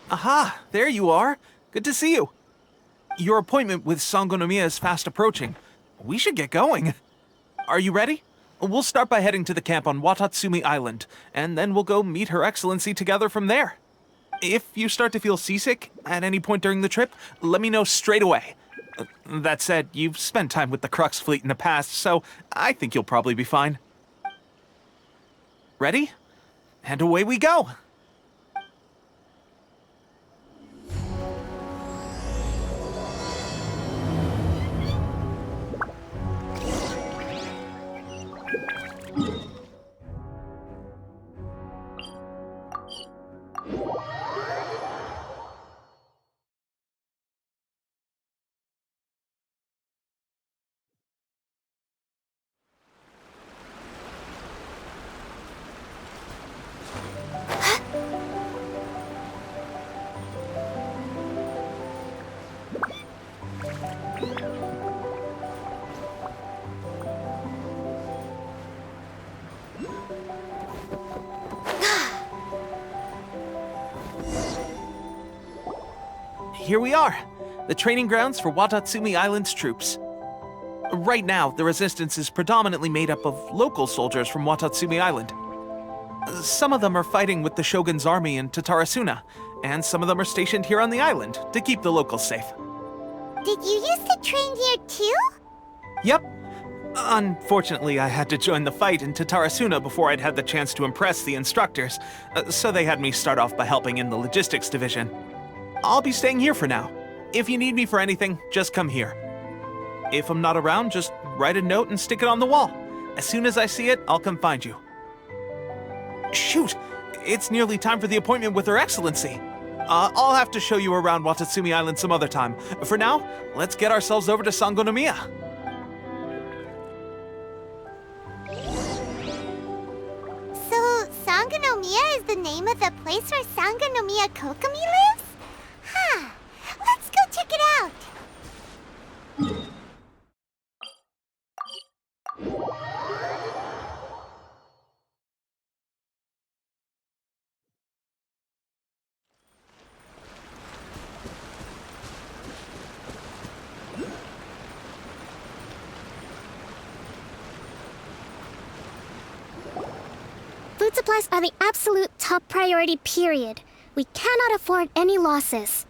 Aha, there you are. Good to see you. Your appointment with Sangonomiya is fast approaching. We should get going. Are you ready? We'll start by heading to the camp on Watatsumi Island, and then we'll go meet Her Excellency together from there. If you start to feel seasick at any point during the trip, let me know straight away. That said, you've spent time with the Crux fleet in the past, so I think you'll probably be fine. Ready? And away we go! Here we are, the training grounds for Watatsumi Island's troops. Right now, the resistance is predominantly made up of local soldiers from Watatsumi Island. Some of them are fighting with the Shogun's army in Tatarasuna, and some of them are stationed here on the island to keep the locals safe. Did you used to train here too? Yep. Unfortunately, I had to join the fight in Tatarasuna before I'd had the chance to impress the instructors, so they had me start off by helping in the logistics division. I'll be staying here for now. If you need me for anything, just come here. If I'm not around, just write a note and stick it on the wall. As soon as I see it, I'll come find you. Shoot! It's nearly time for the appointment with Her Excellency. I'll have to show you around Watatsumi Island some other time. For now, let's get ourselves over to Sangonomiya. So, Sangonomiya is the name of the place where Sangonomiya Kokomi lives? Huh. Let's go check it out. Food supplies are the absolute top priority, period. We cannot afford any losses.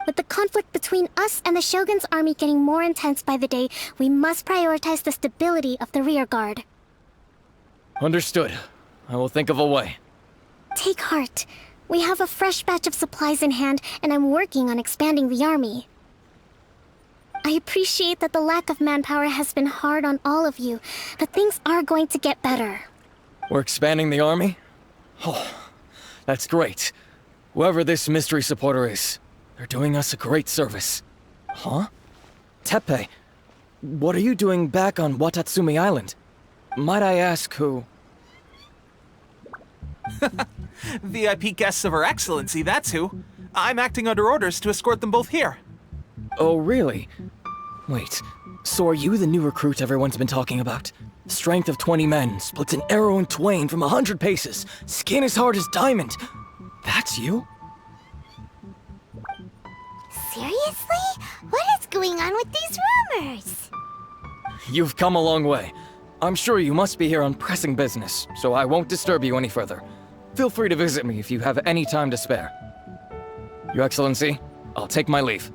With the conflict between us and the Shogun's army getting more intense by the day, we must prioritize the stability of the rear guard. Understood. I will think of a way. Take heart. We have a fresh batch of supplies in hand, and I'm working on expanding the army. I appreciate that the lack of manpower has been hard on all of you, but things are going to get better. We're expanding the army? Oh, that's great. Whoever this mystery supporter is, they're doing us a great service. Huh? Teppei, what are you doing back on Watatsumi Island? Might I ask who? VIP guests of Her Excellency, that's who. I'm acting under orders to escort them both here. Oh, really? Wait, so are you the new recruit everyone's been talking about? Strength of 20 men, splits an arrow in twain from 100 paces, skin as hard as diamond. That's you? Seriously? What is going on with these rumors? You've come a long way. I'm sure you must be here on pressing business, so I won't disturb you any further. Feel free to visit me if you have any time to spare. Your Excellency, I'll take my leave.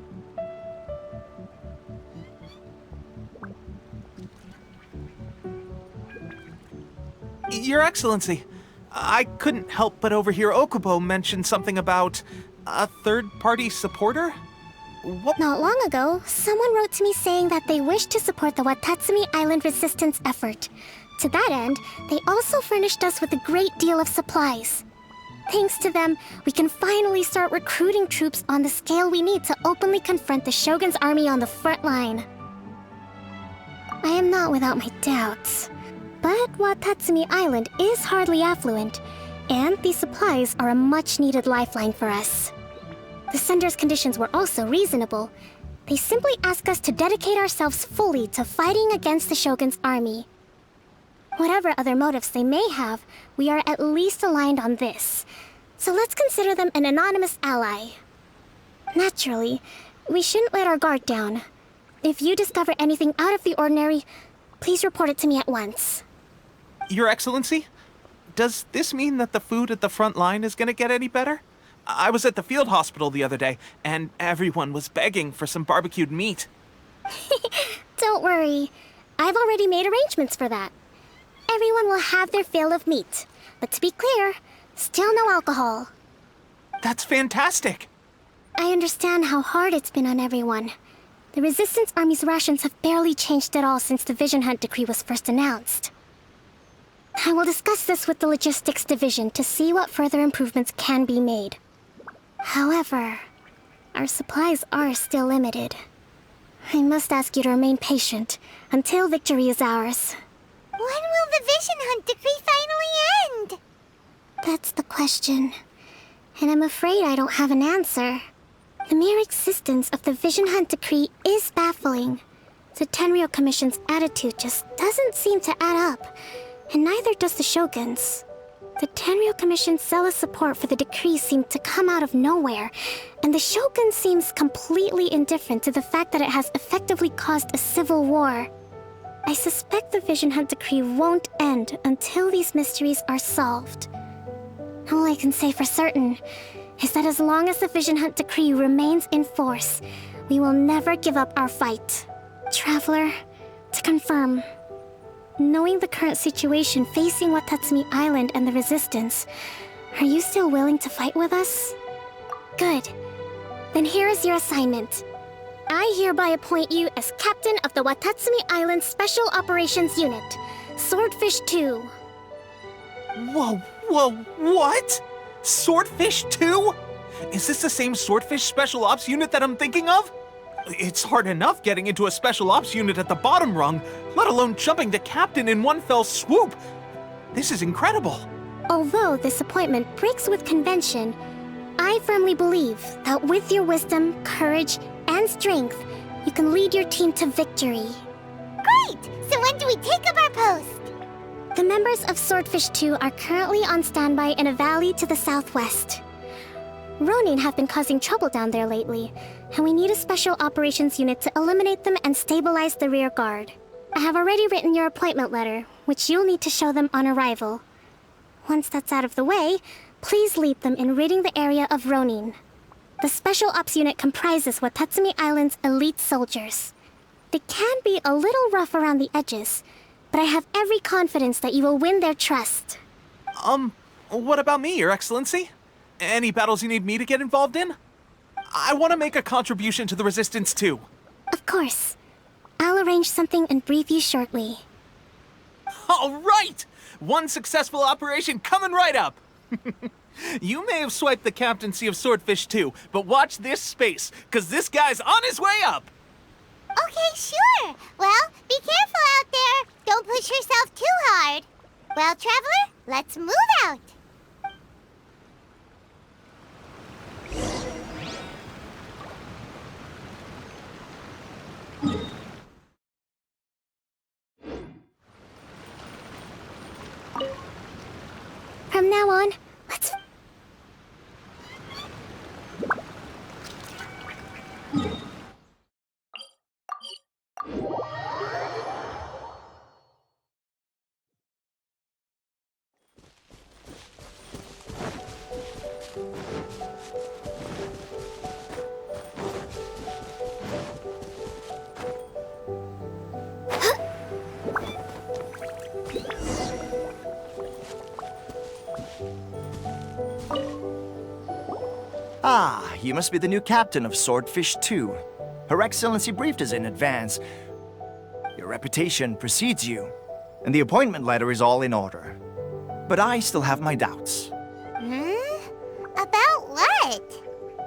Your Excellency, I couldn't help but overhear Okubo mention something about a third-party supporter? What? Not long ago, someone wrote to me saying that they wish to support the Watatsumi Island resistance effort. To that end, they also furnished us with a great deal of supplies. Thanks to them, we can finally start recruiting troops on the scale we need to openly confront the Shogun's army on the front line. I am not without my doubts. But Watatsumi Island is hardly affluent, and these supplies are a much-needed lifeline for us. The sender's conditions were also reasonable. They simply ask us to dedicate ourselves fully to fighting against the Shogun's army. Whatever other motives they may have, we are at least aligned on this. So let's consider them an anonymous ally. Naturally, we shouldn't let our guard down. If you discover anything out of the ordinary, please report it to me at once. Your Excellency? Does this mean that the food at the front line is gonna get any better? I was at the field hospital the other day, and everyone was begging for some barbecued meat. Don't worry. I've already made arrangements for that. Everyone will have their fill of meat. But to be clear, still no alcohol. That's fantastic! I understand how hard it's been on everyone. The Resistance Army's rations have barely changed at all since the Vision Hunt decree was first announced. I will discuss this with the Logistics Division to see what further improvements can be made. However, our supplies are still limited. I must ask you to remain patient until victory is ours. When will the Vision Hunt decree finally end? That's the question. And I'm afraid I don't have an answer. The mere existence of the Vision Hunt decree is baffling. The Tenryou Commission's attitude just doesn't seem to add up, and neither does the Shogun's. The Tenryou Commission's zealous support for the decree seemed to come out of nowhere, and the Shogun seems completely indifferent to the fact that it has effectively caused a civil war. I suspect the Vision Hunt decree won't end until these mysteries are solved. All I can say for certain is that as long as the Vision Hunt decree remains in force, we will never give up our fight. Traveler, to confirm, knowing the current situation facing Watatsumi Island and the Resistance, are you still willing to fight with us? Good. Then here is your assignment. I hereby appoint you as Captain of the Watatsumi Island Special Operations Unit, Swordfish 2. Whoa, what? Swordfish 2? Is this the same Swordfish Special Ops unit that I'm thinking of? It's hard enough getting into a Special Ops unit at the bottom rung, let alone jumping to Captain in one fell swoop. This is incredible. Although this appointment breaks with convention, I firmly believe that with your wisdom, courage, and strength, you can lead your team to victory. Great! So when do we take up our post? The members of Swordfish 2 are currently on standby in a valley to the southwest. Ronin have been causing trouble down there lately, and we need a special operations unit to eliminate them and stabilize the rear guard. I have already written your appointment letter, which you'll need to show them on arrival. Once that's out of the way, please lead them in ridding the area of Ronin. The Special Ops unit comprises Watatsumi Island's elite soldiers. They can be a little rough around the edges, but I have every confidence that you will win their trust. What about me, Your Excellency? Any battles you need me to get involved in? I want to make a contribution to the Resistance too. Of course. I'll arrange something and brief you shortly. All right! One successful operation coming right up! You may have swiped the captaincy of Swordfish 2, but watch this space, because this guy's on his way up! Okay, sure. Well, be careful out there. Don't push yourself too hard. Well, Traveler, let's move out. From now on, let's... Ah, you must be the new captain of Swordfish 2. Her Excellency briefed us in advance. Your reputation precedes you, and the appointment letter is all in order. But I still have my doubts. About what?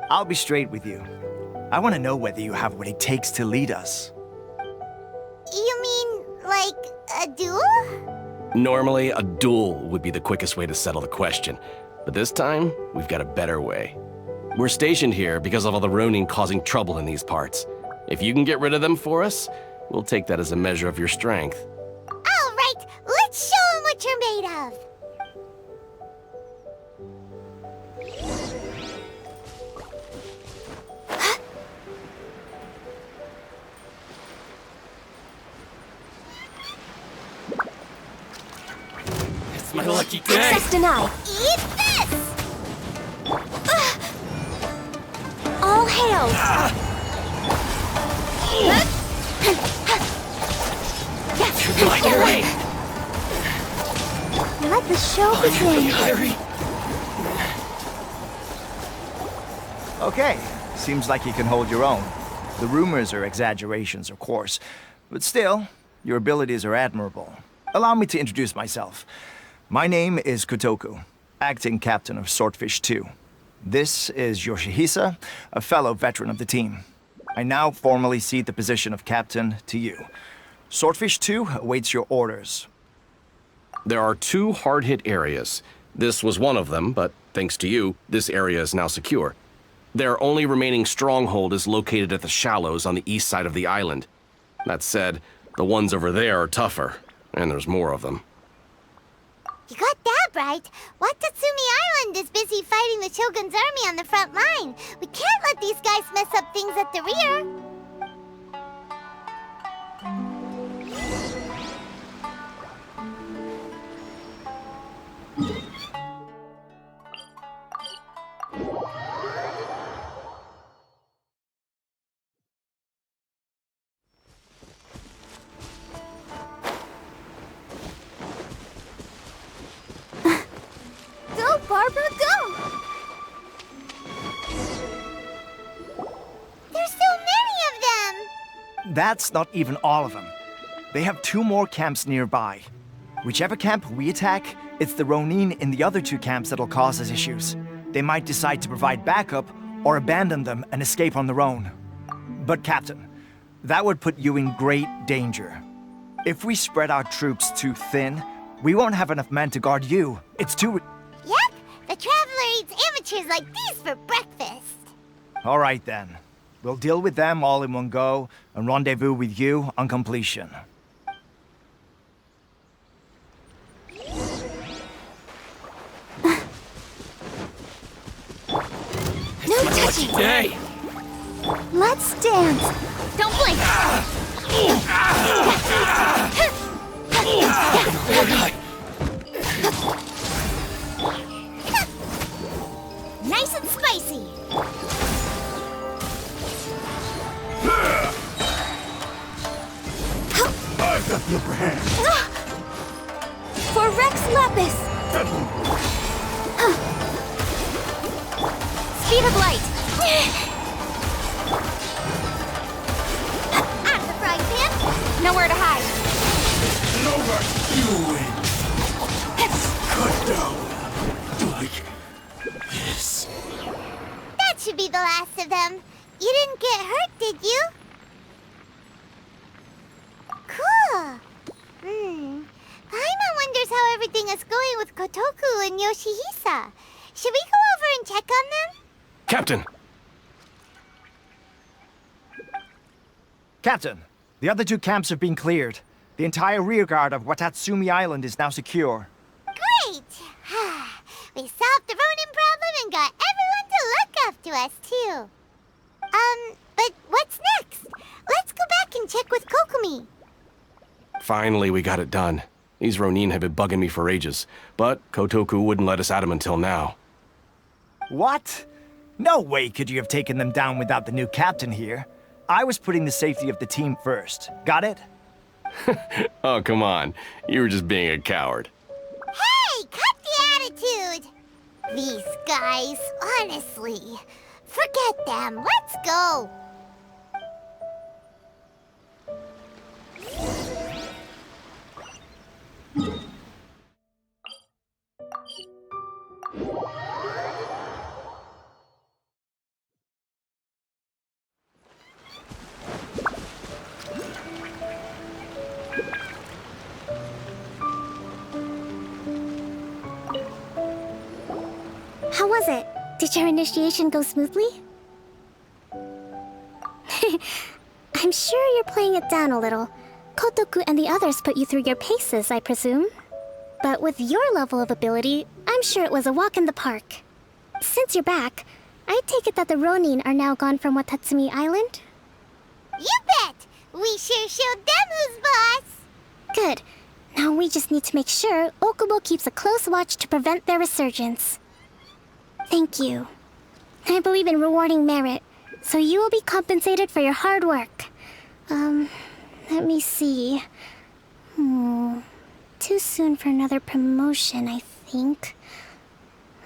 I'll be straight with you. I want to know whether you have what it takes to lead us. You mean, like, a duel? Normally, a duel would be the quickest way to settle the question, but this time, we've got a better way. We're stationed here because of all the Ronin causing trouble in these parts. If you can get rid of them for us, we'll take that as a measure of your strength. All right, let's show 'em what you're made of. lucky day! Access denied. Eat this! All hail! Light your way! Let the show begin. Hurry! Okay, seems like you can hold your own. The rumors are exaggerations, of course, but still, your abilities are admirable. Allow me to introduce myself. My name is Kotoku, acting captain of Swordfish 2. This is Yoshihisa, a fellow veteran of the team. I now formally cede the position of captain to you. Swordfish 2 awaits your orders. There are 2 hard-hit areas. This was one of them, but thanks to you, this area is now secure. Their only remaining stronghold is located at the shallows on the east side of the island. That said, the ones over there are tougher, and there's more of them. You got that right. Watatsumi Island is busy fighting the Shogun's army on the front line. We can't let these guys mess up things at the rear. Go, Barbara, go! There's so many of them! That's not even all of them. They have 2 more camps nearby. Whichever camp we attack, it's the Ronin in the other 2 camps that'll cause us issues. They might decide to provide backup or abandon them and escape on their own. But Captain, that would put you in great danger. If we spread our troops too thin, we won't have enough men to guard you. It's too... Yep, the Traveler eats amateurs like these for breakfast. All right then. We'll deal with them all in one go and rendezvous with you on completion. No touching! Hey! Let's dance! Don't blink! Nice and spicy! I've got the upper hand. For Rex Lapis! Speed of light! Out of the frying pan! Nowhere to hide! No rush, you win. Cut down. Like this. That should be the last of them. You didn't get hurt, did you? Cool. Paimon wonders how everything is going with Kotoku and Yoshihisa. Should we go over and check on them? Captain! Captain, the other 2 camps have been cleared. The entire rearguard of Watatsumi Island is now secure. Great! We solved the Ronin problem and got everyone to look after us, too. But what's next? Let's go back and check with Kokumi. Finally, we got it done. These Ronin have been bugging me for ages, but Kotoku wouldn't let us at him until now. What? No way could you have taken them down without the new captain here. I was putting the safety of the team first. Got it? Oh, come on. You were just being a coward. Hey, cut the attitude! These guys, honestly. Forget them. Let's go. How was it? Did your initiation go smoothly? I'm sure you're playing it down a little. Kotoku and the others put you through your paces, I presume. But with your level of ability, I'm sure it was a walk in the park. Since you're back, I take it that the Ronin are now gone from Watatsumi Island? You bet! We sure showed them who's boss! Good. Now we just need to make sure Okubo keeps a close watch to prevent their resurgence. Thank you. I believe in rewarding merit, so you will be compensated for your hard work. Let me see. Too soon for another promotion, I think.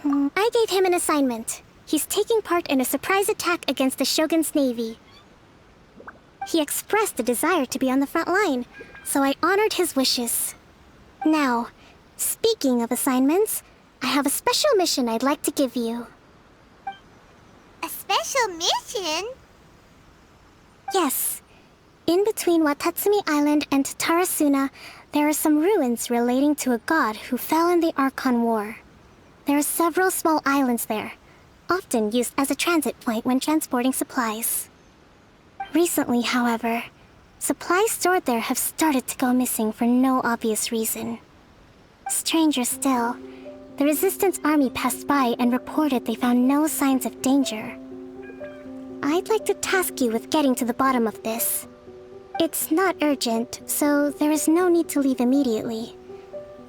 I gave him an assignment. He's taking part in a surprise attack against the Shogun's navy. He expressed a desire to be on the front line, so I honored his wishes. Now, speaking of assignments, I have a special mission I'd like to give you. A special mission? Yes. In between Watatsumi Island and Tarasuna, there are some ruins relating to a god who fell in the Archon War. There are several small islands there, often used as a transit point when transporting supplies. Recently, however, supplies stored there have started to go missing for no obvious reason. Stranger still, the Resistance army passed by and reported they found no signs of danger. I'd like to task you with getting to the bottom of this. It's not urgent, so there is no need to leave immediately.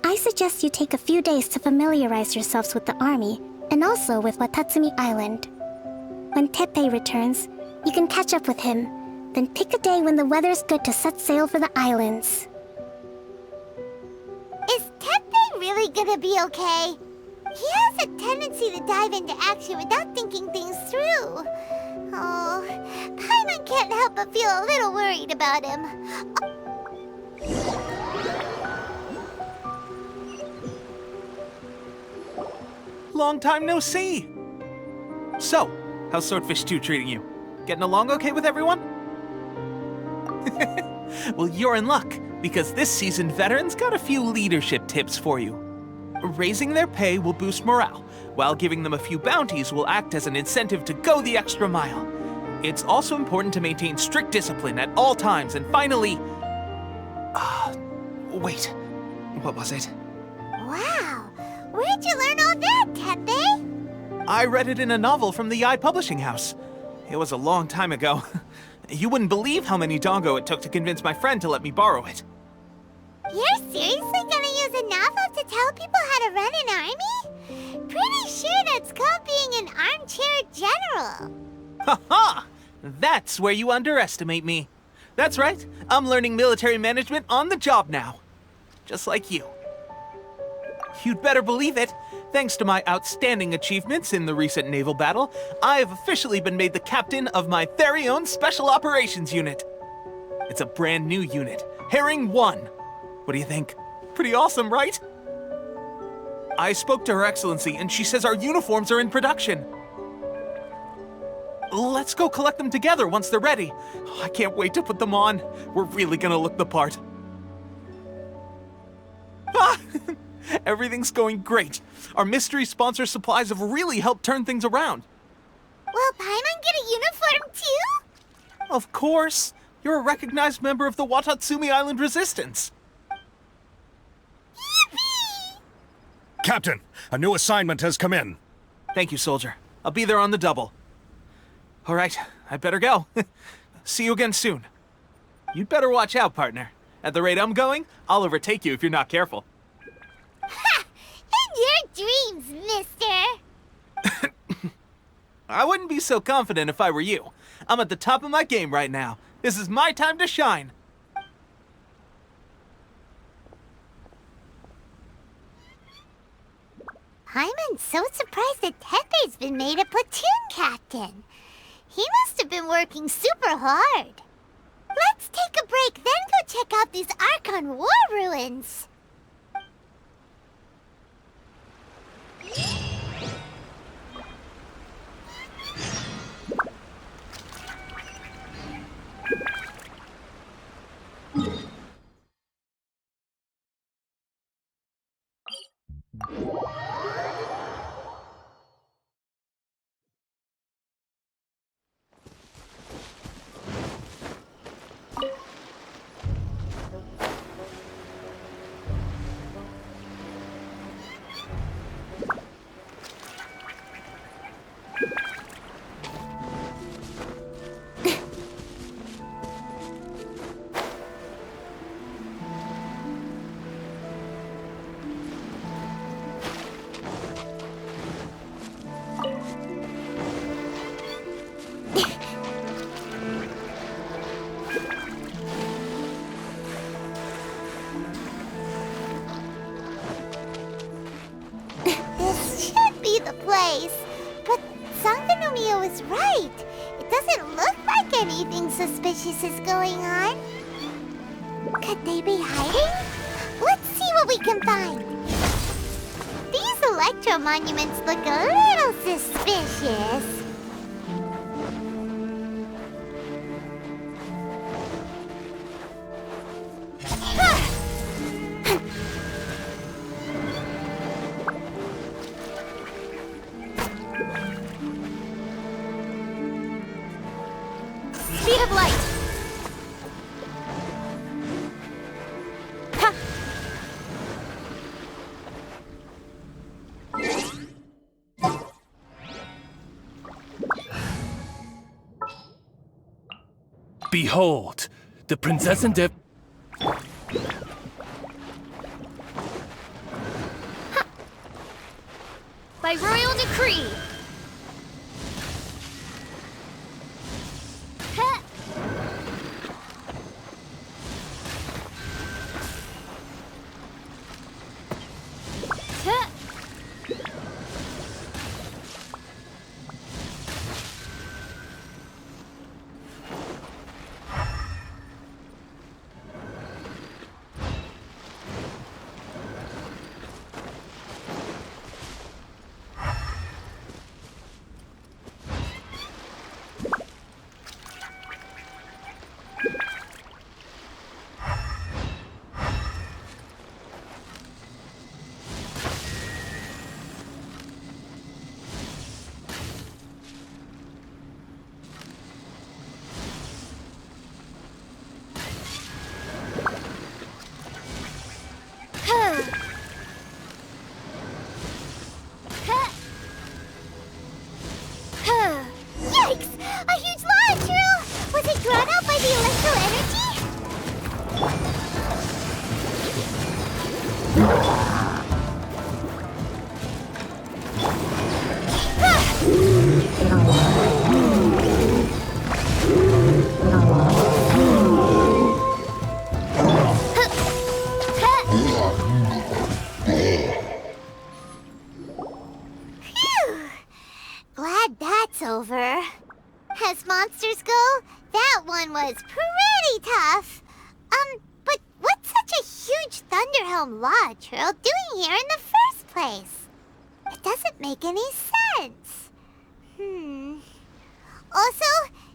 I suggest you take a few days to familiarize yourselves with the army, and also with Watatsumi Island. When Teppei returns, you can catch up with him, then pick a day when the weather's good to set sail for the islands. Is Teppei really gonna be okay? He has a tendency to dive into action without thinking things through. Oh, Paimon can't help but feel a little worried about him. Long time no see! So, how's Swordfish 2 treating you? Getting along okay with everyone? Well, you're in luck, because this seasoned veteran's got a few leadership tips for you. Raising their pay will boost morale, while giving them a few bounties will act as an incentive to go the extra mile. It's also important to maintain strict discipline at all times, and finally... wait, what was it? Wow, where'd you learn all that, Teppei? I read it in a novel from the Yae Publishing House. It was a long time ago. You wouldn't believe how many dongo it took to convince my friend to let me borrow it. You're seriously gonna use a novel to tell people how to run an army? Pretty sure that's called being an armchair general. Ha ha! That's where you underestimate me. That's right, I'm learning military management on the job now. Just like you. You'd better believe it. Thanks to my outstanding achievements in the recent naval battle, I have officially been made the captain of my very own Special Operations Unit. It's a brand new unit, Herring 1. What do you think? Pretty awesome, right? I spoke to Her Excellency, and she says our uniforms are in production. Let's go collect them together once they're ready. I can't wait to put them on. We're really gonna look the part. Ah! Everything's going great. Our mystery sponsor supplies have really helped turn things around. Will Paimon get a uniform too? Of course. You're a recognized member of the Watatsumi Island Resistance. Yippee! Captain, a new assignment has come in. Thank you, soldier. I'll be there on the double. All right, I better go. See you again soon. You'd better watch out, partner. At the rate I'm going, I'll overtake you if you're not careful. Ha! In your dreams, mister! I wouldn't be so confident if I were you. I'm at the top of my game right now. This is my time to shine. Paimon's so surprised that Teppei's been made a platoon captain. He must have been working super hard. Let's take a break, then go check out these Archon War ruins. place. But Sangonomiya was right. It doesn't look like anything suspicious is going on. Could they be hiding? Let's see what we can find. These electro monuments look a little suspicious. Speed of light! Ha! Behold, the princess and Dip. By royal decree! Ha! Ha! Yikes! A huge launch, Hero! Was it drawn out by the electro energy? Phew! Glad that's over. As monsters go, that one was pretty tough. But what's such a huge Thunderhelm Lodge Hurl doing here in the first place? It doesn't make any sense. Also,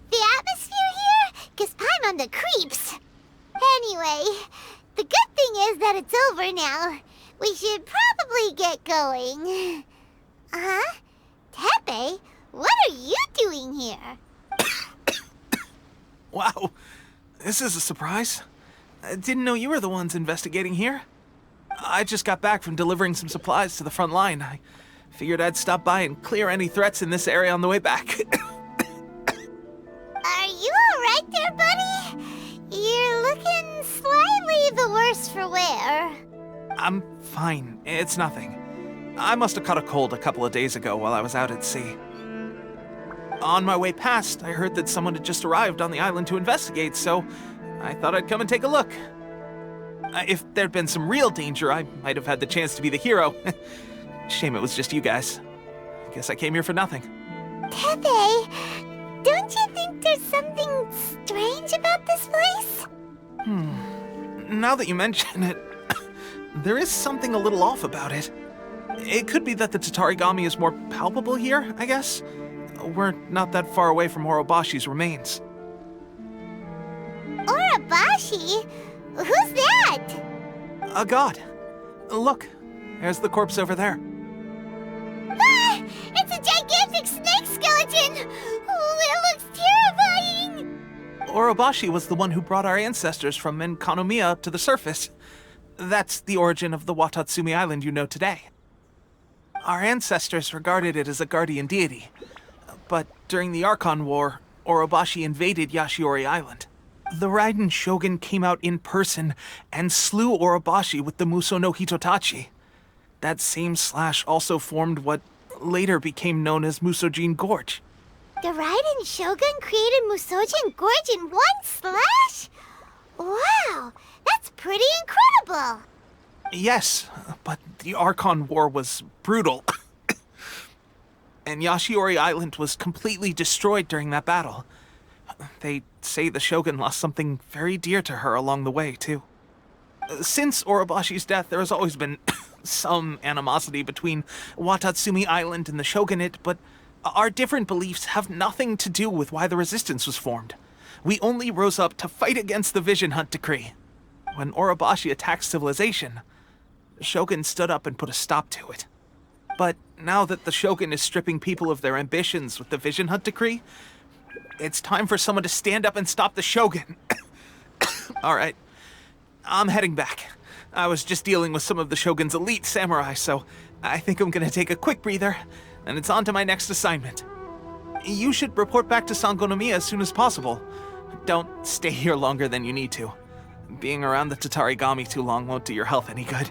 the atmosphere here gives I'm on the creeps. Anyway, the good thing is that it's over now. We should probably get going. Tepe, what are you doing here? Wow, this is a surprise. I didn't know you were the ones investigating here. I just got back from delivering some supplies to the front line. I figured I'd stop by and clear any threats in this area on the way back. Are you alright there, buddy? You're looking slightly the worse for wear. I'm fine. It's nothing. I must have caught a cold a couple of days ago while I was out at sea. On my way past, I heard that someone had just arrived on the island to investigate, so I thought I'd come and take a look. If there'd been some real danger, I might have had the chance to be the hero. Shame it was just you guys. I guess I came here for nothing. Tepe, don't you think there's something strange about this place? Now that you mention it, there is something a little off about it. It could be that the Tatarigami is more palpable here, I guess. We're not that far away from Orobashi's remains. Orobashi? Who's that? A god. Look, there's the corpse over there. Ah! It's a gigantic snake skeleton! Oh, it looks terrifying! Orobashi was the one who brought our ancestors from Enkanomiya up to the surface. That's the origin of the Watatsumi Island you know today. Our ancestors regarded it as a guardian deity. But during the Archon War, Orobashi invaded Yashiori Island. The Raiden Shogun came out in person and slew Orobashi with the Muso no Hitotachi. That same slash also formed what later became known as Musojin Gorge. The Raiden Shogun created Musojin Gorge in one slash? Wow, that's pretty incredible! Yes, but the Archon War was brutal. and Yashiori Island was completely destroyed during that battle. They say the Shogun lost something very dear to her along the way, too. Since Orobashi's death, there has always been some animosity between Watatsumi Island and the Shogunate, but our different beliefs have nothing to do with why the resistance was formed. We only rose up to fight against the Vision Hunt Decree. When Orobashi attacked civilization, the Shogun stood up and put a stop to it. But now that the Shogun is stripping people of their ambitions with the Vision Hunt Decree, it's time for someone to stand up and stop the Shogun. Alright, I'm heading back. I was just dealing with some of the Shogun's elite samurai, so I think I'm gonna take a quick breather, and it's on to my next assignment. You should report back to Sangonomiya as soon as possible. Don't stay here longer than you need to. Being around the Tatarigami too long won't do your health any good.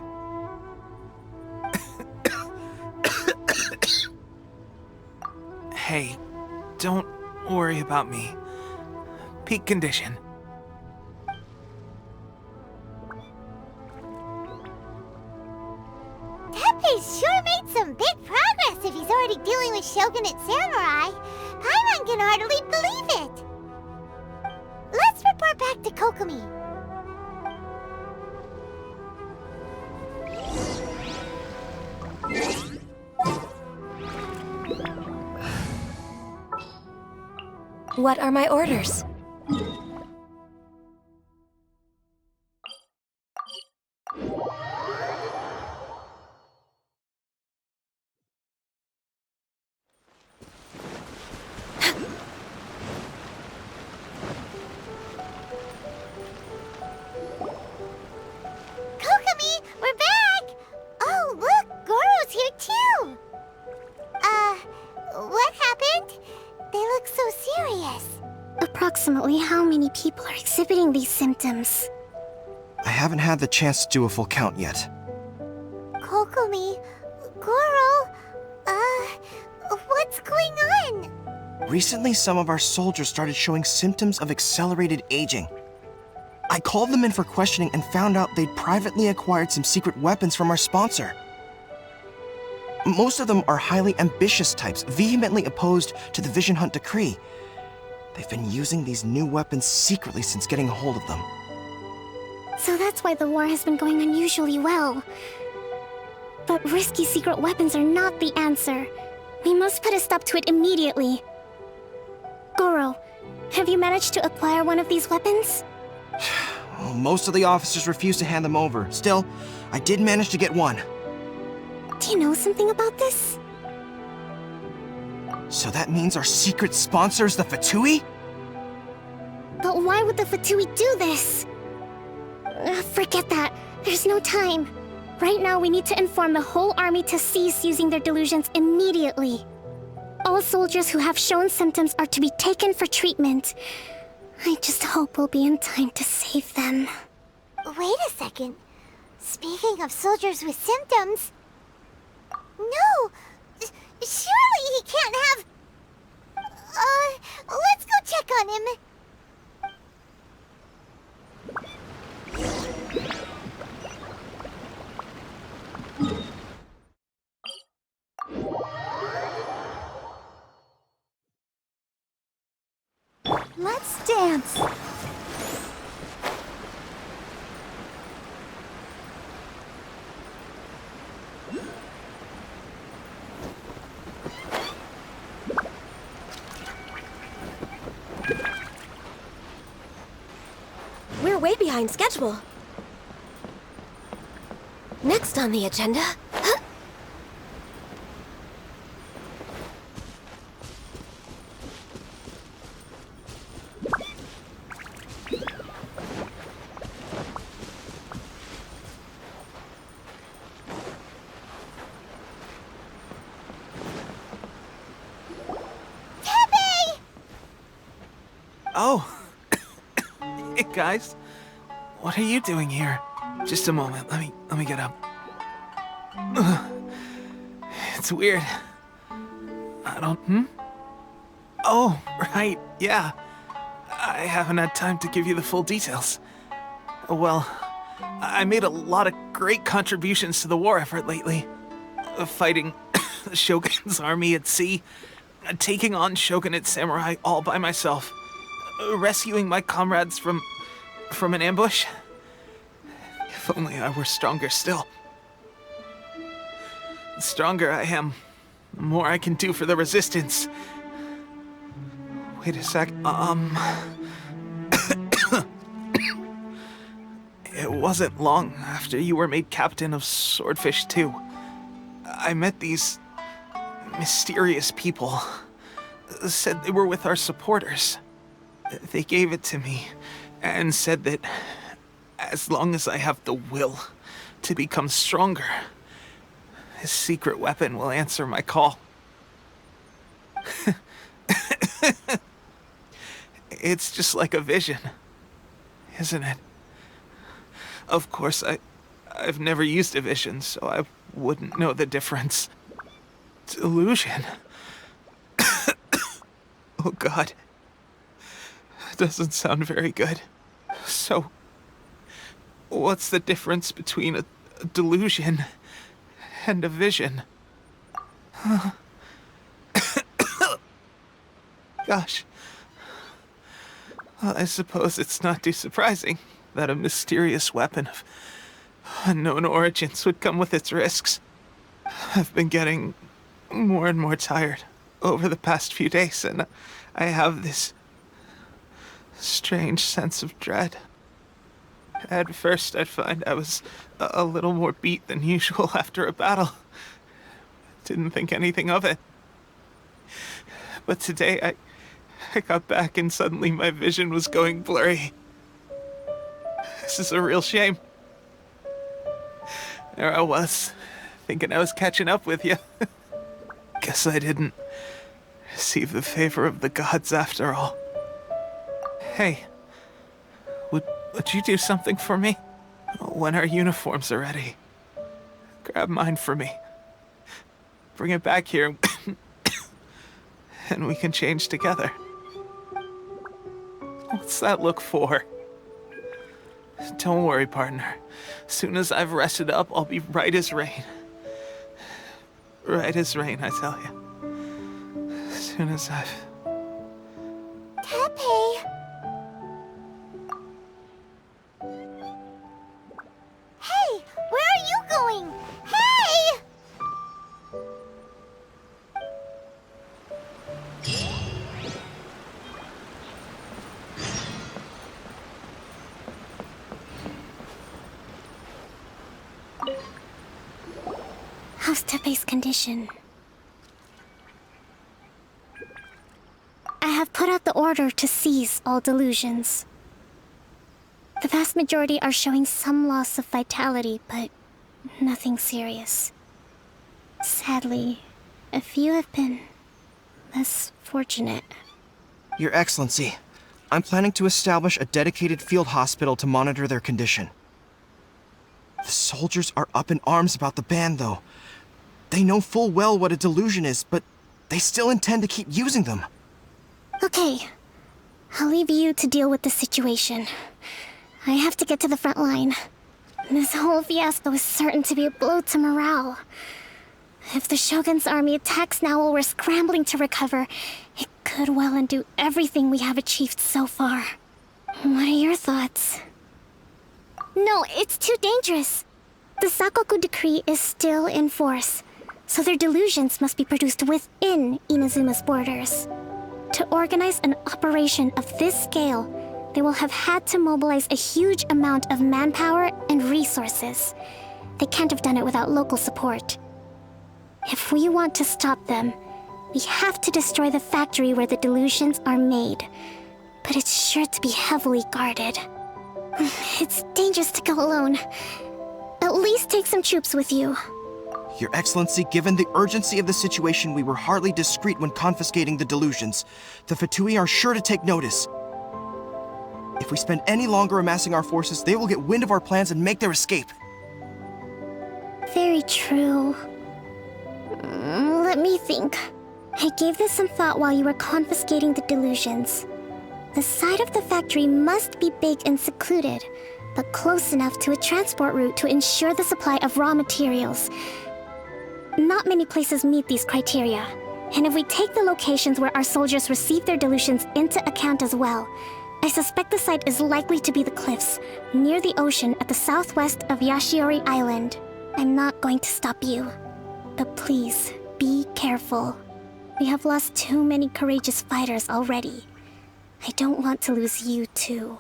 Hey, don't worry about me. Peak condition. Teppei's sure made some big progress if he's already dealing with Shogunate samurai. Paimon can hardly believe it. Let's report back to Kokomi. What are my orders? Kokomi, we're back! Oh, look, Goro's here too! What happened? They look so serious. Approximately how many people are exhibiting these symptoms? I haven't had the chance to do a full count yet. Kokomi, Goro, what's going on? Recently, some of our soldiers started showing symptoms of accelerated aging. I called them in for questioning and found out they'd privately acquired some secret weapons from our sponsor. Most of them are highly ambitious types, vehemently opposed to the Vision Hunt Decree. They've been using these new weapons secretly since getting a hold of them. So that's why the war has been going unusually well. But risky secret weapons are not the answer. We must put a stop to it immediately. Goro, have you managed to acquire one of these weapons? Well, most of the officers refuse to hand them over. Still, I did manage to get one. Do you know something about this? So that means our secret sponsor is the Fatui? But why would the Fatui do this? Forget that. There's no time. Right now, we need to inform the whole army to cease using their delusions immediately. All soldiers who have shown symptoms are to be taken for treatment. I just hope we'll be in time to save them. Wait a second. Speaking of soldiers with symptoms... No! Surely he can't have... let's go check on him. Let's dance. We're way behind schedule. Next on the agenda... Oh. Hey, guys. What are you doing here? Just a moment. Let me get up. Ugh. It's weird. I don't... Oh, right. Yeah. I haven't had time to give you the full details. Well, I made a lot of great contributions to the war effort lately. Fighting the Shogun's army at sea, taking on Shogunate samurai all by myself, rescuing my comrades from an ambush. If only I were stronger still. The stronger I am, the more I can do for the Resistance. Wait a sec, It wasn't long after you were made captain of Swordfish 2. I met these mysterious people. Said they were with our supporters. They gave it to me and said that as long as I have the will to become stronger, his secret weapon will answer my call. It's just like a vision, isn't it? Of course, I've never used a vision, so I wouldn't know the difference. Delusion. Oh God. Doesn't sound very good. So, what's the difference between a delusion and a vision? Gosh. Well, I suppose it's not too surprising that a mysterious weapon of unknown origins would come with its risks. I've been getting more and more tired over the past few days, and I have this strange sense of dread. At first, I'd find I was a little more beat than usual after a battle. Didn't think anything of it. But today, I got back and suddenly my vision was going blurry. This is a real shame. There I was, thinking I was catching up with you. Guess I didn't receive the favor of the gods after all. Hey, would you do something for me? When our uniforms are ready, grab mine for me. Bring it back here, and we can change together. What's that look for? Don't worry, partner. As soon as I've rested up, I'll be right as rain. Right as rain, I tell you. As soon as I've... Tepe! Hey! Where are you going? Hey! How's Tepe's condition? I have put out the order to seize all delusions. The vast majority are showing some loss of vitality, but nothing serious. Sadly, a few have been less fortunate. Your Excellency, I'm planning to establish a dedicated field hospital to monitor their condition. The soldiers are up in arms about the ban, though. They know full well what a delusion is, but they still intend to keep using them. Okay, I'll leave you to deal with the situation. I have to get to the front line. This whole fiasco is certain to be a blow to morale. If the Shogun's army attacks now while we're scrambling to recover, it could well undo everything we have achieved so far. What are your thoughts? No, it's too dangerous. The Sakoku decree is still in force, so their delusions must be produced within Inazuma's borders. To organize an operation of this scale, they will have had to mobilize a huge amount of manpower and resources. They can't have done it without local support. If we want to stop them, we have to destroy the factory where the delusions are made. But it's sure to be heavily guarded. It's dangerous to go alone. At least take some troops with you. Your Excellency, given the urgency of the situation, we were hardly discreet when confiscating the delusions. The Fatui are sure to take notice. If we spend any longer amassing our forces, they will get wind of our plans and make their escape. Very true. Let me think. I gave this some thought while you were confiscating the delusions. The side of the factory must be big and secluded, but close enough to a transport route to ensure the supply of raw materials. not many places meet these criteria. And if we take the locations where our soldiers receive their dilutions into account as well, I suspect the site is likely to be the cliffs, near the ocean at the southwest of Yashiori Island. I'm not going to stop you. But please, be careful. We have lost too many courageous fighters already. I don't want to lose you too.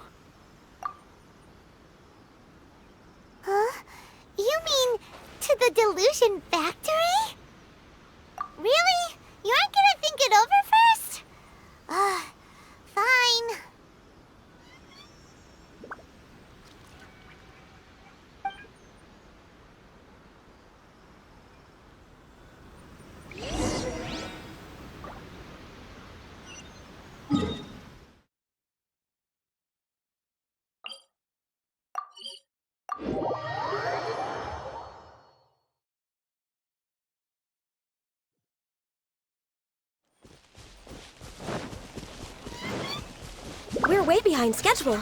Huh? You mean to the delusion factory? Really? You aren't gonna think it over first? Fine. We're way behind schedule.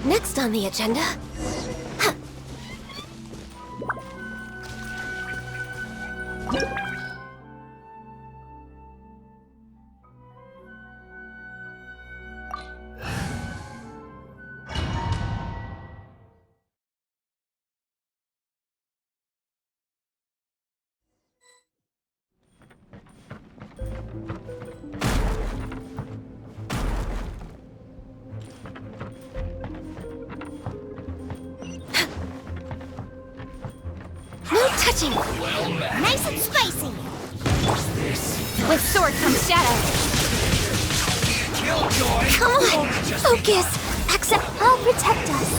Next on the agenda... touching! Nice and spicy! With sword comes shadow! Come on! Focus! Accept... I'll protect us!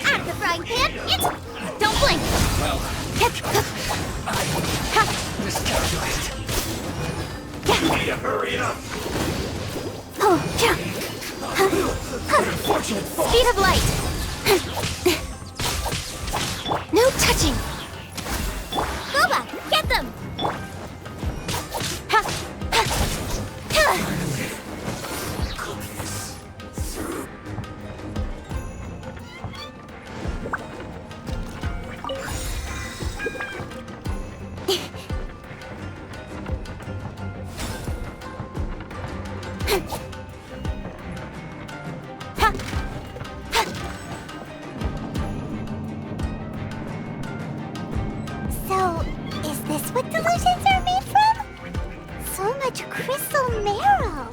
Out of the frying pan, it's... Don't blink! Miscalculated. Need to hurry up. Unfortunate fall. Speed of light! No touching! Boba, get them! So, is this what delusions are made from? So much crystal marrow.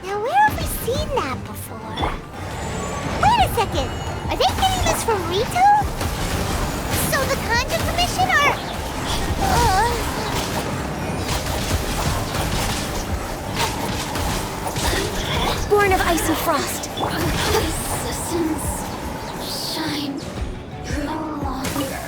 Now, where have we seen that before? Wait a second! Are they getting this from Rito? So the Conjure Commission are... Born of ice and frost. Resistance. Shine. No longer.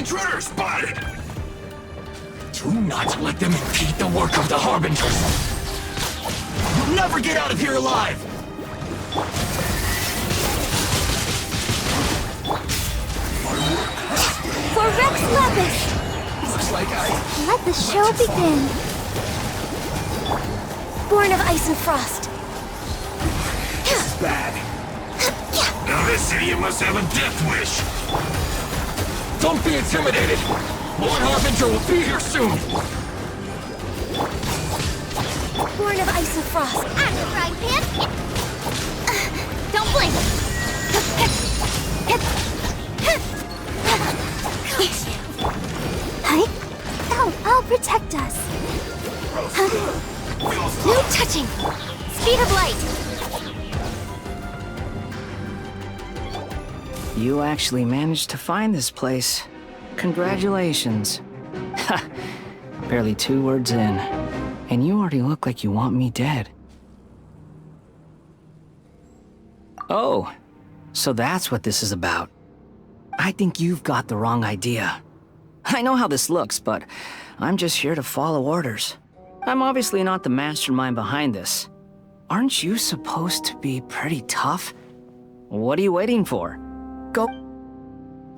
Intruder spotted! Do not let them impede the work of the Harbingers. You'll never get out of here alive! For Rex Lapis! Looks like Let the show begin. Born of ice and frost. This is bad. Now this idiot must have a death wish. Don't be intimidated! Lord Harbinger will be here soon! Born of ice and frost. I'm the frying pan. Don't blink! Hi. I'll protect us. No touching. Speed of light! You actually managed to find this place. Congratulations. Ha! Barely 2 words in, and you already look like you want me dead. Oh, so that's what this is about. I think you've got the wrong idea. I know how this looks, but I'm just here to follow orders. I'm obviously not the mastermind behind this. Aren't you supposed to be pretty tough? What are you waiting for? Go.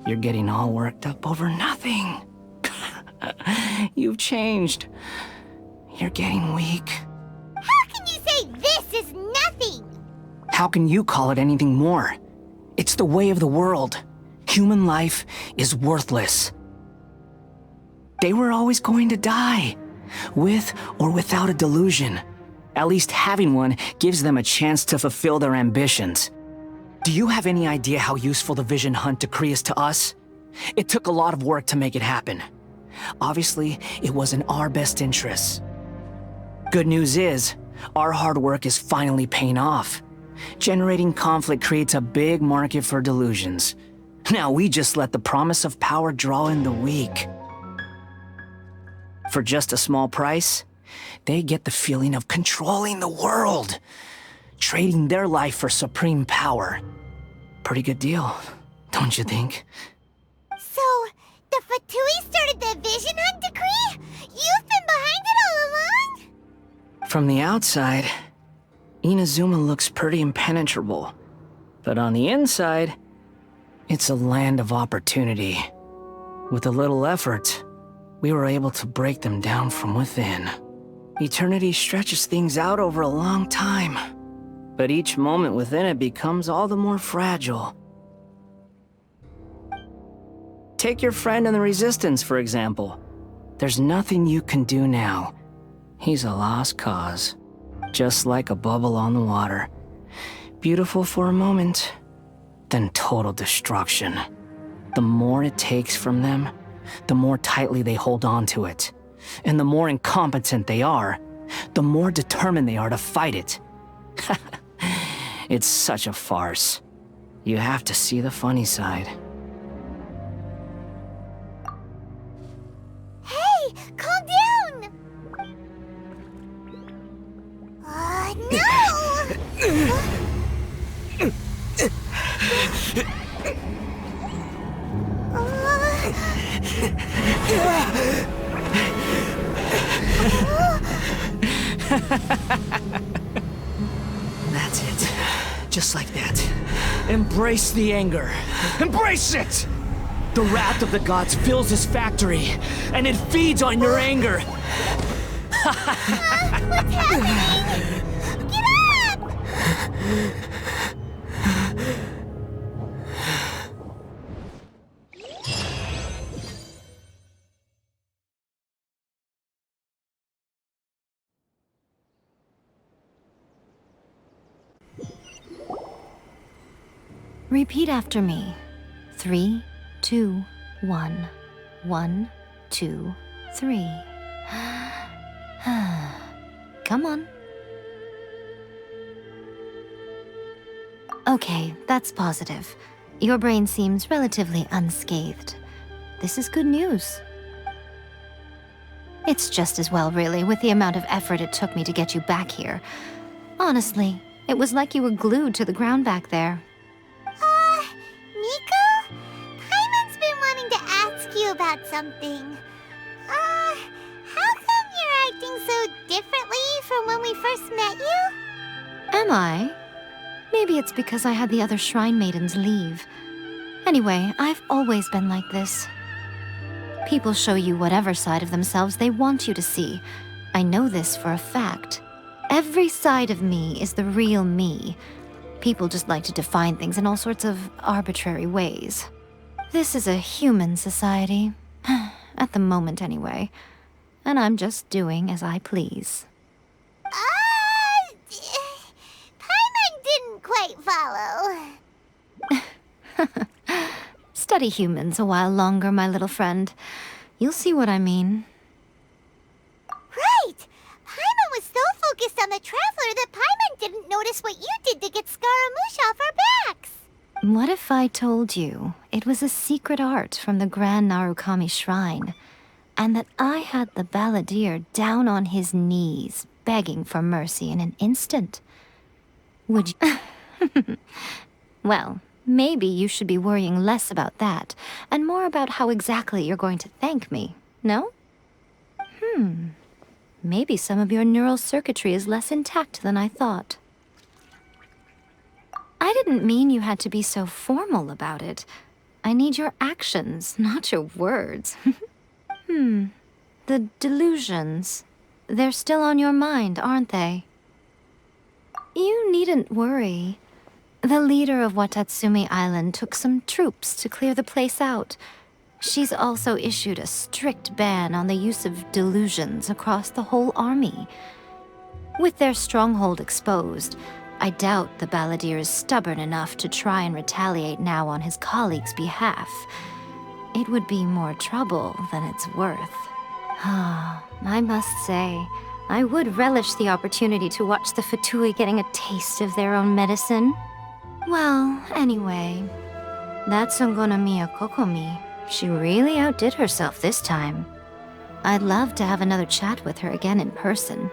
You're getting all worked up over nothing. You've changed. You're getting weak. How can you say this is nothing? How can you call it anything more? It's the way of the world. Human life is worthless. They were always going to die, with or without a delusion. At least having one gives them a chance to fulfill their ambitions. Do you have any idea how useful the Vision Hunt decree is to us? It took a lot of work to make it happen. Obviously, it was in our best interests. Good news is, our hard work is finally paying off. Generating conflict creates a big market for delusions. Now we just let the promise of power draw in the weak. For just a small price, they get the feeling of controlling the world, trading their life for supreme power. Pretty good deal, don't you think? So, the Fatui started the Vision Hunt decree? You've been behind it all along? From the outside, Inazuma looks pretty impenetrable. But on the inside, it's a land of opportunity. With a little effort, we were able to break them down from within. Eternity stretches things out over a long time, but each moment within it becomes all the more fragile. Take your friend in the Resistance, for example. There's nothing you can do now. He's a lost cause, just like a bubble on the water. Beautiful for a moment, then total destruction. The more it takes from them, the more tightly they hold on to it. And the more incompetent they are, the more determined they are to fight it. It's such a farce. You have to see the funny side. Hey, calm down! That's it. Just like that. Embrace the anger. Embrace it! The wrath of the gods fills this factory, and it feeds on your anger. What's happening? Get up! Repeat after me. 3, 2, 1. 1, 2, 3. Come on. Okay, that's positive. Your brain seems relatively unscathed. This is good news. It's just as well, really, with the amount of effort it took me to get you back here. Honestly, it was like you were glued to the ground back there. Nico? Paimon's been wanting to ask you about something. How come you're acting so differently from when we first met you? Am I? Maybe it's because I had the other shrine maidens leave. Anyway, I've always been like this. People show you whatever side of themselves they want you to see. I know this for a fact. Every side of me is the real me. People just like to define things in all sorts of arbitrary ways. This is a human society. At the moment, anyway. And I'm just doing as I please. Paimon didn't quite follow. Study humans a while longer, my little friend. You'll see what I mean. Right! Paimon was so focused on the Traveler that Paimon didn't notice what you did to get Scaramouche off our backs. What if I told you it was a secret art from the Grand Narukami Shrine, and that I had the balladeer down on his knees, begging for mercy in an instant? Would you... Well, maybe you should be worrying less about that, and more about how exactly you're going to thank me, no? Maybe some of your neural circuitry is less intact than I thought. I didn't mean you had to be so formal about it. I need your actions, not your words. The delusions. They're still on your mind, aren't they? You needn't worry. The leader of Watatsumi Island took some troops to clear the place out. She's also issued a strict ban on the use of delusions across the whole army. With their stronghold exposed, I doubt the balladeer is stubborn enough to try and retaliate now on his colleagues' behalf. It would be more trouble than it's worth. I must say, I would relish the opportunity to watch the Fatui getting a taste of their own medicine. Well, anyway, that Songonamiya Kokomi, she really outdid herself this time. I'd love to have another chat with her again in person,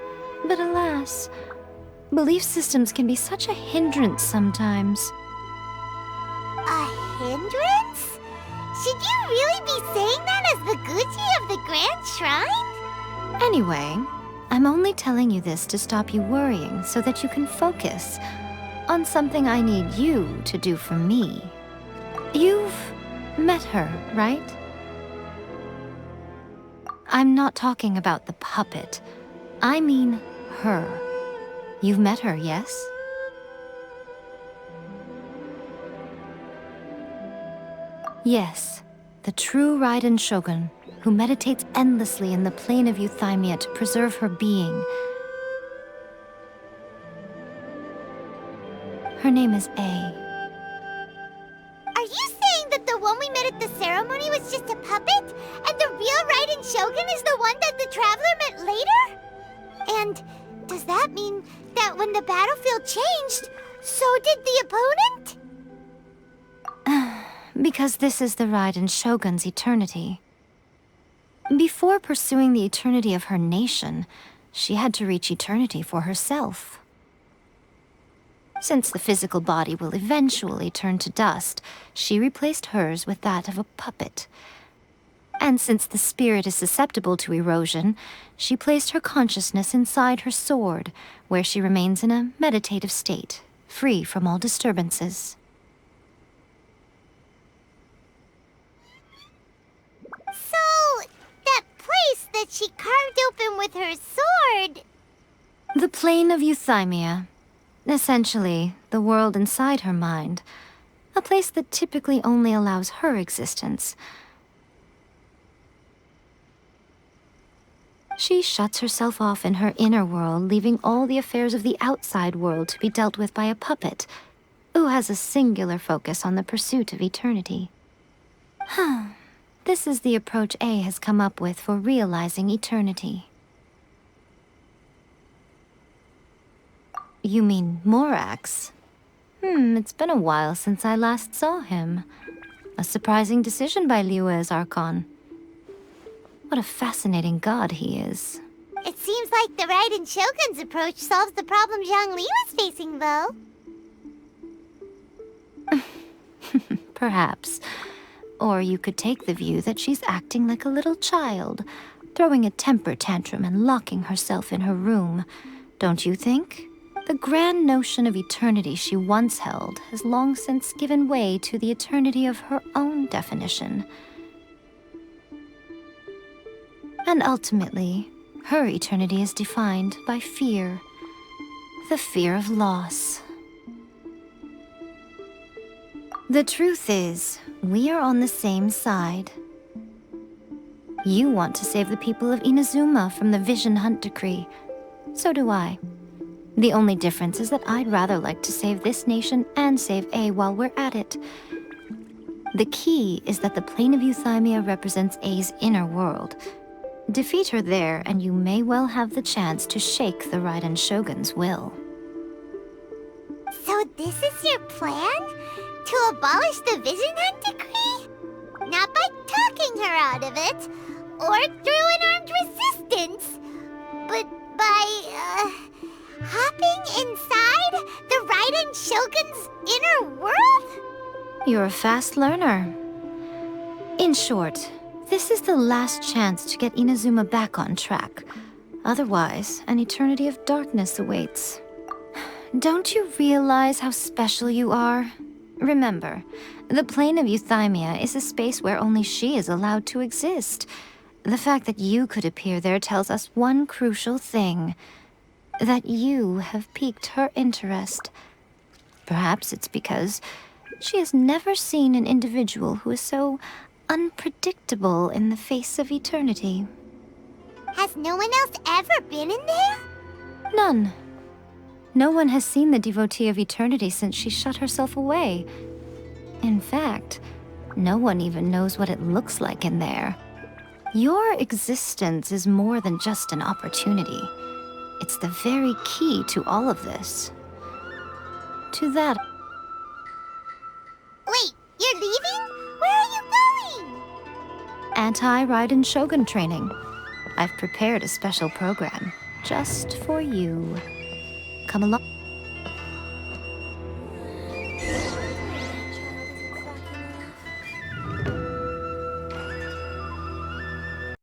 but alas, belief systems can be such a hindrance sometimes. A hindrance? Should you really be saying that as the Gucci of the Grand Shrine? Anyway, I'm only telling you this to stop you worrying so that you can focus on something I need you to do for me. You've met her, right? I'm not talking about the puppet. I mean her. You've met her, yes? Yes, the true Raiden Shogun, who meditates endlessly in the plane of Euthymia to preserve her being. Her name is A. Are you saying that the one we met at the ceremony was just a puppet? And the real Raiden Shogun is the one that the Traveler met later? And does that mean that when the battlefield changed, so did the opponent? Because this is the Raiden Shogun's eternity. Before pursuing the eternity of her nation, she had to reach eternity for herself. Since the physical body will eventually turn to dust, she replaced hers with that of a puppet. And since the spirit is susceptible to erosion, she placed her consciousness inside her sword, where she remains in a meditative state, free from all disturbances. So, that place that she carved open with her sword... The plane of Euthymia. Essentially, the world inside her mind. A place that typically only allows her existence. She shuts herself off in her inner world, leaving all the affairs of the outside world to be dealt with by a puppet, who has a singular focus on the pursuit of eternity. This is the approach A has come up with for realizing eternity. You mean Morax? It's been a while since I last saw him. A surprising decision by Liyue's Archon. What a fascinating god he is. It seems like the Raiden Shogun's approach solves the problem Zhang Li was facing, though. Perhaps. Or you could take the view that she's acting like a little child, throwing a temper tantrum and locking herself in her room. Don't you think? The grand notion of eternity she once held has long since given way to the eternity of her own definition. And ultimately, her eternity is defined by fear. The fear of loss. The truth is, we are on the same side. You want to save the people of Inazuma from the Vision Hunt decree. So do I. The only difference is that I'd rather like to save this nation and save A while we're at it. The key is that the plane of Euthymia represents A's inner world. Defeat her there, and you may well have the chance to shake the Raiden Shogun's will. So this is your plan? To abolish the Vision Hunt decree? Not by talking her out of it, or through an armed resistance, but by, hopping inside the Raiden Shogun's inner world? You're a fast learner. In short, this is the last chance to get Inazuma back on track. Otherwise, an eternity of darkness awaits. Don't you realize how special you are? Remember, the plane of Euthymia is a space where only she is allowed to exist. The fact that you could appear there tells us one crucial thing. That you have piqued her interest. Perhaps it's because she has never seen an individual who is so unpredictable in the face of eternity. Has no one else ever been in there? None. No one has seen the devotee of eternity since she shut herself away. In fact, no one even knows what it looks like in there. Your existence is more than just an opportunity. It's the very key to all of this. To that... Wait, you're leaving? Where are you going? Anti-Raiden Shogun training. I've prepared a special program just for you. Come along.